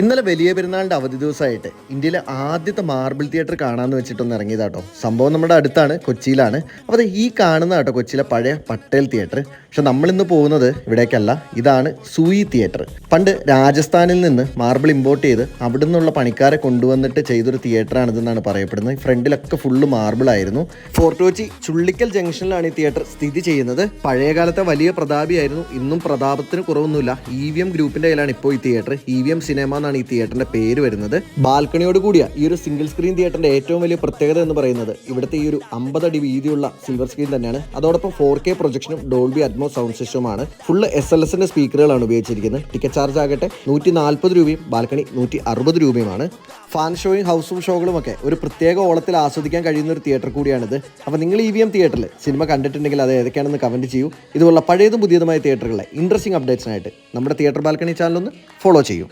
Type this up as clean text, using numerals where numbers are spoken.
ഇന്നലെ വലിയ പെരുന്നാളിൻ്റെ അവധി ദിവസമായിട്ട് ഇന്ത്യയിലെ ആദ്യത്തെ മാർബിൾ തിയേറ്റർ കാണാമെന്ന് വെച്ചിട്ടൊന്ന് ഇറങ്ങിയതാട്ടോ. സംഭവം നമ്മുടെ അടുത്താണ്, കൊച്ചിയിലാണ്. അപ്പോൾ ഈ കാണുന്ന കേട്ടോ കൊച്ചിയിലെ പഴയ പട്ടേൽ തിയേറ്റർ. പക്ഷെ നമ്മളിന്ന് പോകുന്നത് ഇവിടേക്കല്ല, ഇതാണ് സൂയി തിയേറ്റർ. പണ്ട് രാജസ്ഥാനിൽ നിന്ന് മാർബിൾ ഇമ്പോർട്ട് ചെയ്ത് അവിടെ നിന്നുള്ള പണിക്കാരെ കൊണ്ടുവന്നിട്ട് ചെയ്തൊരു തിയേറ്ററാണിതെന്നാണ് പറയപ്പെടുന്നത്. ഈ ഫ്രണ്ടിലൊക്കെ ഫുള്ള് മാർബിൾ ആയിരുന്നു. ഫോർട്ട് കൊച്ചി ചുള്ളിക്കൽ ജംഗ്ഷനിലാണ് ഈ തിയേറ്റർ സ്ഥിതി ചെയ്യുന്നത്. പഴയകാലത്തെ വലിയ പ്രതാപിയായിരുന്നു, ഇന്നും പ്രതാപത്തിന് കുറവൊന്നുമില്ല. EVM ഗ്രൂപ്പിൻ്റെ കയ്യിലാണ് ഇപ്പോൾ ഈ തിയേറ്റർ. EVM സിനിമ ഈ തിയേറ്ററിന്റെ പേര് വരുന്നത്. ബാൽക്കണിയോട് കൂടിയ ഈ ഒരു സിംഗിൾ സ്ക്രീൻ തിയേറ്ററിന്റെ ഏറ്റവും വലിയ പ്രത്യേകത എന്ന് പറയുന്നത് ഇവിടുത്തെ ഈ ഒരു 50 അടി വീതിയുള്ള സിൽവർ സ്ക്രീൻ തന്നെയാണ്. അതോടൊപ്പം 4K പ്രൊജക്ഷനും ഡോൾബി അറ്റ്മോസ് സൗണ്ട് സിസ്റ്റവുമാണ്. ഫുള്ള് SLSന്റെ സ്പീക്കറുകളാണ് ഉപയോഗിച്ചിരിക്കുന്നത്. ടിക്കറ്റ് ചാർജ് ആകട്ടെ 140 രൂപയും ബാൽക്കണി 160 രൂപയുമാണ്. ഫാൻ ഷോയും ഹൗസ് ഷോകളും ഒക്കെ ഒരു പ്രത്യേക ഓളത്തിൽ ആസ്വദിക്കാൻ കഴിയുന്ന ഒരു തിയേറ്റർ കൂടിയാണിത്. അപ്പോൾ നിങ്ങൾ EVM തിയേറ്ററിൽ സിനിമ കണ്ടിട്ടുണ്ടെങ്കിൽ അത് ഏതൊക്കെയാണെന്ന് കമന്റ് ചെയ്യൂ. ഇതുപോലുള്ള പഴയതും പുതിയതുമായ തിയേറ്ററുകളെ ഇൻട്രസ്റ്റിംഗ് അപ്ഡേറ്റ്സിനായിട്ട് നമ്മുടെ തിയേറ്റർ ബാൽക്കണി ചാനൽ ഒന്ന് ഫോളോ ചെയ്യൂ.